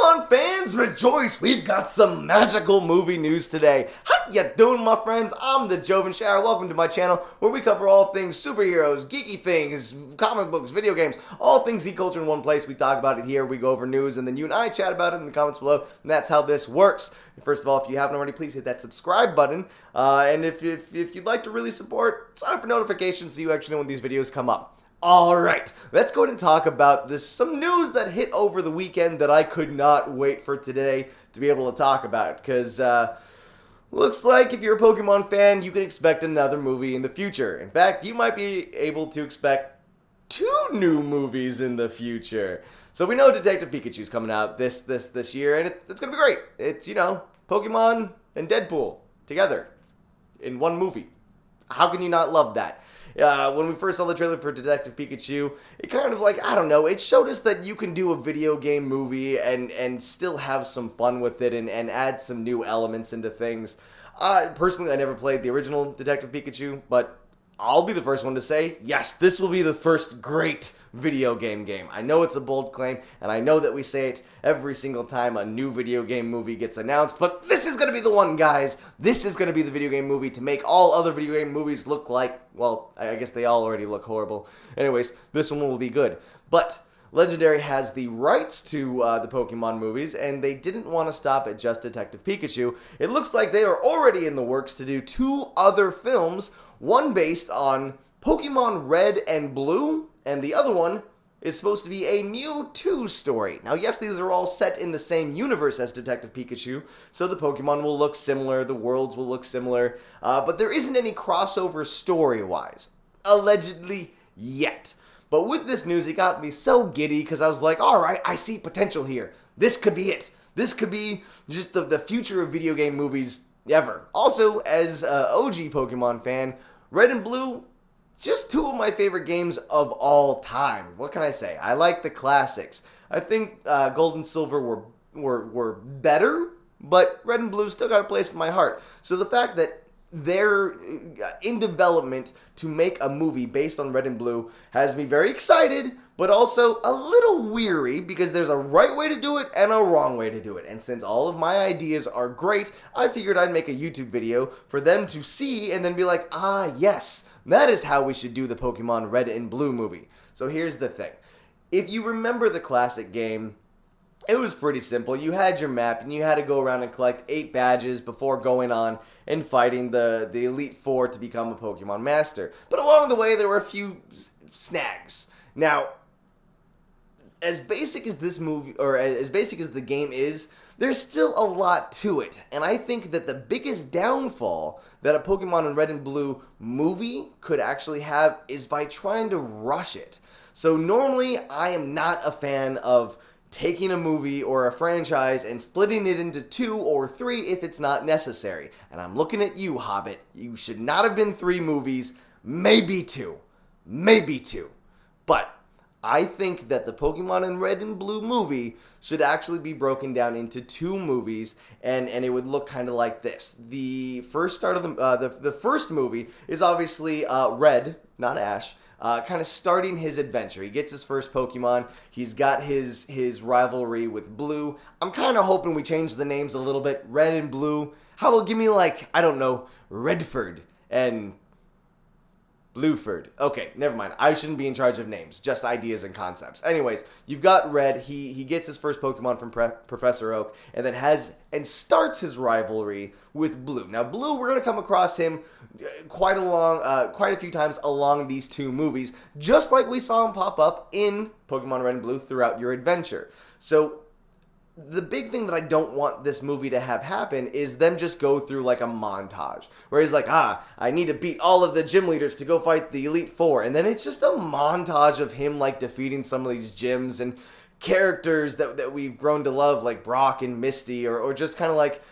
Pokemon fans, rejoice! We've got some magical movie news today. How ya doing, my friends? I'm the Jovenshire. Welcome to my channel where we cover all things superheroes, geeky things, comic books, video games, all things geek culture in one place. We talk about it here, we go over news, and then you and I chat about it in the comments below, and that's how this works. First of all, if you haven't already, please hit that subscribe button, and if you'd like to really support, sign up for notifications so you actually know when these videos come up. Alright, let's go ahead and talk about some news that hit over the weekend that I could not wait for today to be able to talk about, because looks like if you're a Pokemon fan, you can expect another movie in the future. In fact, you might be able to expect 2 new movies in the future. So we know Detective Pikachu's coming out this year, and it's gonna be great. It's, you know, Pokemon and Deadpool together in one movie. How can you not love that? When we first saw the trailer for Detective Pikachu, it kind of like, I don't know, it showed us that you can do a video game movie and still have some fun with it and add some new elements into things. Personally, I never played the original Detective Pikachu, but I'll be the first one to say, yes, this will be the first great video game. I know it's a bold claim, and I know that we say it every single time a new video game movie gets announced, but this is going to be the one, guys. This is going to be the video game movie to make all other video game movies look like, well, I guess they all already look horrible. Anyways, this one will be good. But Legendary has the rights to the Pokemon movies, and they didn't want to stop at just Detective Pikachu. It looks like they are already in the works to do 2 other films, one based on Pokemon Red and Blue, and the other one is supposed to be a MewTwo story. Now, yes, these are all set in the same universe as Detective Pikachu, so the Pokemon will look similar, the worlds will look similar, but there isn't any crossover story-wise. Allegedly, yet. But with this news, it got me so giddy because I was like, alright, I see potential here. This could be it. This could be just the future of video game movies ever. Also, as an OG Pokemon fan, Red and Blue, just 2 of my favorite games of all time. What can I say? I like the classics. I think Gold and Silver were better, but Red and Blue still got a place in my heart. So the fact that they're in development to make a movie based on Red and Blue has me very excited, but also a little weary because there's a right way to do it and a wrong way to do it. And since all of my ideas are great, I figured I'd make a YouTube video for them to see and then be like, ah, yes, that is how we should do the Pokemon Red and Blue movie. So here's the thing. If you remember the classic game, it was pretty simple. You had your map, and you had to go around and collect 8 badges before going on and fighting the Elite Four to become a Pokemon Master. But along the way, there were a few snags. Now, as basic as this movie, or as basic as the game is, there's still a lot to it. And I think that the biggest downfall that a Pokemon in Red and Blue movie could actually have is by trying to rush it. So normally, I am not a fan of taking a movie or a franchise and splitting it into 2 or 3 if it's not necessary. And I'm looking at you, Hobbit. You should not have been 3 movies, maybe 2. Maybe 2. But I think that the Pokemon in Red and Blue movie should actually be broken down into 2 movies, and it would look kind of like this. The first start of the first movie is obviously Red, not Ash, kind of starting his adventure. He gets his first Pokemon. He's got his rivalry with Blue. I'm kind of hoping we change the names a little bit. Red and Blue. How about give me like, I don't know, Redford and Blueford. Okay, never mind. I shouldn't be in charge of names, just ideas and concepts. Anyways, you've got Red. He gets his first Pokemon from Professor Oak, and then starts his rivalry with Blue. Now, Blue, we're gonna come across him quite a few times along these 2 movies, just like we saw him pop up in Pokemon Red and Blue throughout your adventure. So the big thing that I don't want this movie to have happen is them just go through like a montage where he's like, I need to beat all of the gym leaders to go fight the Elite Four. And then it's just a montage of him like defeating some of these gyms and characters that we've grown to love, like Brock and Misty, or just kind of like,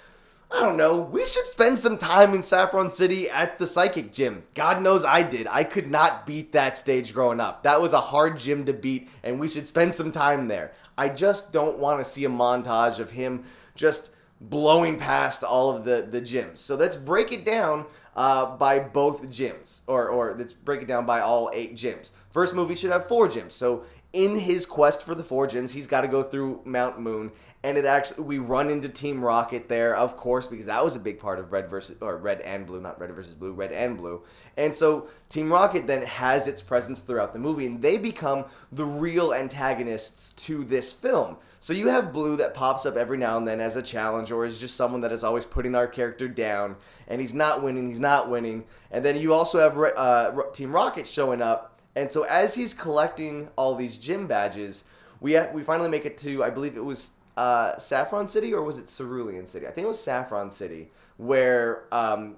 I don't know, we should spend some time in Saffron City at the Psychic Gym. God knows I did. I could not beat that stage growing up. That was a hard gym to beat, and we should spend some time there. I just don't want to see a montage of him just blowing past all of the gyms. So let's break it down by both gyms, or let's break it down by all 8 gyms. First movie should have 4 gyms. So in his quest for the 4 gems, he's got to go through Mount Moon, and we run into Team Rocket there, of course, because that was a big part of Red and Blue, not Red versus Blue, Red and Blue. And so Team Rocket then has its presence throughout the movie, and they become the real antagonists to this film. So you have Blue that pops up every now and then as a challenge, or is just someone that is always putting our character down, and he's not winning. And then you also have Team Rocket showing up. And so as he's collecting all these gym badges, we finally make it to, I believe it was Saffron City, or was it Cerulean City? I think it was Saffron City, where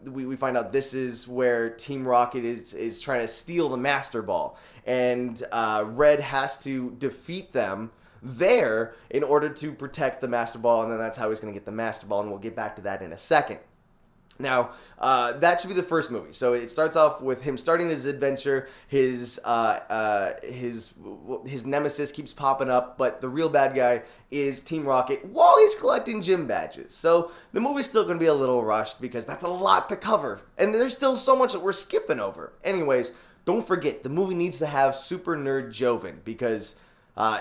we find out this is where Team Rocket is trying to steal the Master Ball. And Red has to defeat them there in order to protect the Master Ball, and then that's how he's going to get the Master Ball, and we'll get back to that in a second. Now, that should be the first movie. So it starts off with him starting his adventure. His nemesis keeps popping up, but the real bad guy is Team Rocket while he's collecting gym badges. So the movie's still going to be a little rushed because that's a lot to cover, and there's still so much that we're skipping over. Anyways, don't forget, the movie needs to have Super Nerd Joven because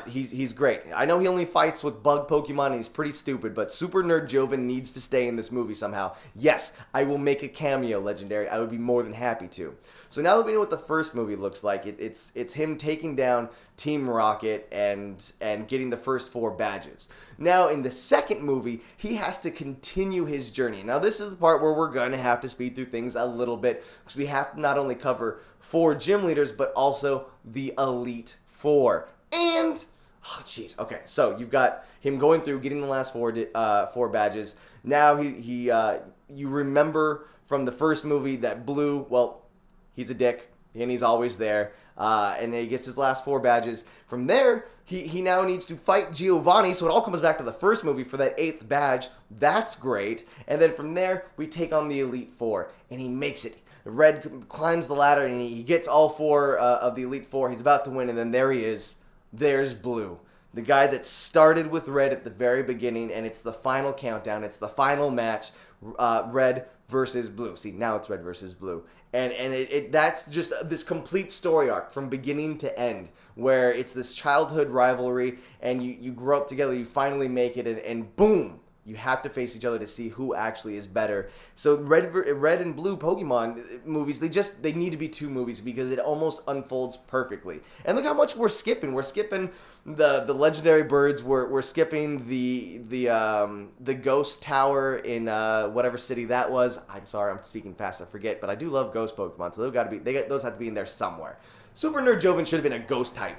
he's great. I know he only fights with bug Pokemon and he's pretty stupid, but Super Nerd Joven needs to stay in this movie somehow. Yes, I will make a cameo, Legendary. I would be more than happy to. So now that we know what the first movie looks like, it's him taking down Team Rocket and getting the first 4 badges. Now in the second movie, he has to continue his journey. Now this is the part where we're going to have to speed through things a little bit because we have to not only cover 4 gym leaders, but also the Elite 4. And, oh jeez, okay, so you've got him going through, getting the last 4 badges. Now you remember from the first movie that Blue, well, he's a dick, and he's always there. And then he gets his last 4 badges. From there, he now needs to fight Giovanni, so it all comes back to the first movie for that 8th badge. That's great. And then from there, we take on the Elite 4, and he makes it. Red climbs the ladder, and he gets all 4 of the Elite 4. He's about to win, and then there he is. There's Blue, the guy that started with Red at the very beginning, and it's the final countdown. It's the final match, Red versus Blue. See, now it's Red versus Blue. And that's just this complete story arc from beginning to end, where it's this childhood rivalry, and you grow up together, you finally make it, and boom, you have to face each other to see who actually is better. So Red and Blue Pokemon movies, they need to be 2 movies because it almost unfolds perfectly. And look how much we're skipping. We're skipping the legendary birds. We're skipping the ghost tower in whatever city that was. I'm sorry, I'm speaking fast. I forget, but I do love ghost Pokemon, so those have to be in there somewhere. Super Nerd Joven should have been a ghost type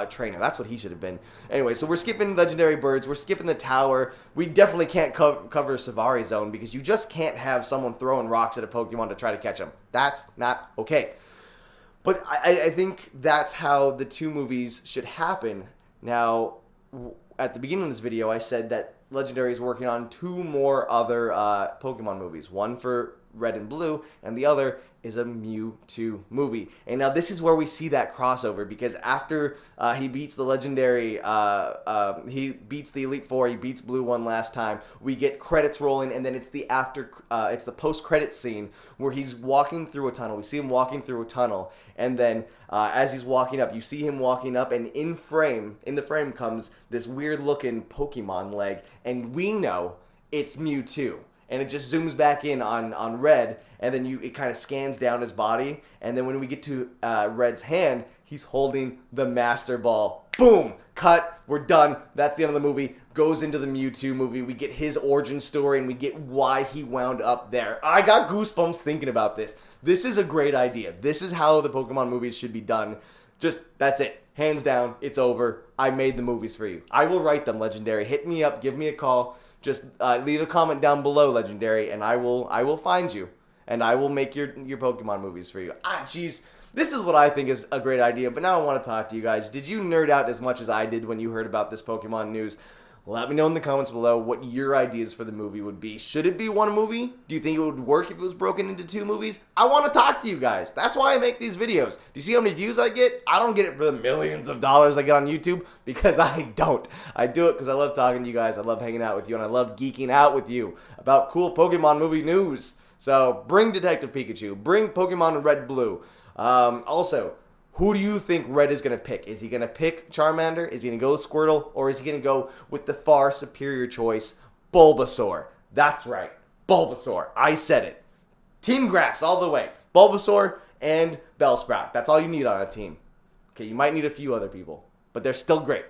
trainer. That's what he should have been. Anyway, so we're skipping legendary birds. We're skipping the tower. We definitely can't cover Savari Zone because you just can't have someone throwing rocks at a Pokemon to try to catch them. That's not okay. But I think that's how the 2 movies should happen. Now, at the beginning of this video, I said that Legendary is working on 2 more other Pokemon movies. One for Red and Blue, and the other is a MewTwo movie. And now this is where we see that crossover, because after he beats the legendary, he beats the Elite 4, he beats Blue one last time, we get credits rolling, and then it's the post-credit scene where he's walking through a tunnel. We see him walking through a tunnel, and then as he's walking up, you see him walking up, and in the frame comes this weird-looking Pokemon leg, and we know it's MewTwo. And it just zooms back in on Red, and then it kind of scans down his body, and then when we get to Red's hand, he's holding the Master Ball. Boom! Cut. We're done. That's the end of the movie. Goes into the MewTwo movie. We get his origin story, and we get why he wound up there. I got goosebumps thinking about this. This is a great idea. This is how the Pokemon movies should be done. That's it. Hands down. It's over. I made the movies for you. I will write them, Legendary. Hit me up. Give me a call. Just leave a comment down below, Legendary, and I will find you, and I will make your Pokemon movies for you. Jeez, this is what I think is a great idea, but now I want to talk to you guys. Did you nerd out as much as I did when you heard about this Pokemon news? Let me know in the comments below what your ideas for the movie would be. Should it be 1 movie? Do you think it would work if it was broken into 2 movies? I want to talk to you guys. That's why I make these videos. Do you see how many views I get? I don't get it for the millions of dollars I get on YouTube, because I don't. I do it because I love talking to you guys. I love hanging out with you, and I love geeking out with you about cool Pokemon movie news. So bring Detective Pikachu. Bring Pokemon Red Blue. Also, Who do you think Red is going to pick? Is he going to pick Charmander? Is he going to go Squirtle? Or is he going to go with the far superior choice, Bulbasaur? That's right, Bulbasaur. I said it. Team Grass all the way. Bulbasaur and Bellsprout. That's all you need on a team. Okay, you might need a few other people, but they're still great.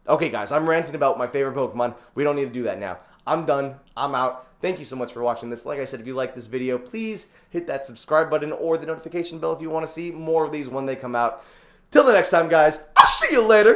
Okay, guys, I'm ranting about my favorite Pokemon. We don't need to do that now. I'm done. I'm out. Thank you so much for watching this. Like I said, if you like this video, please hit that subscribe button or the notification bell if you want to see more of these when they come out. Till the next time, guys, I'll see you later.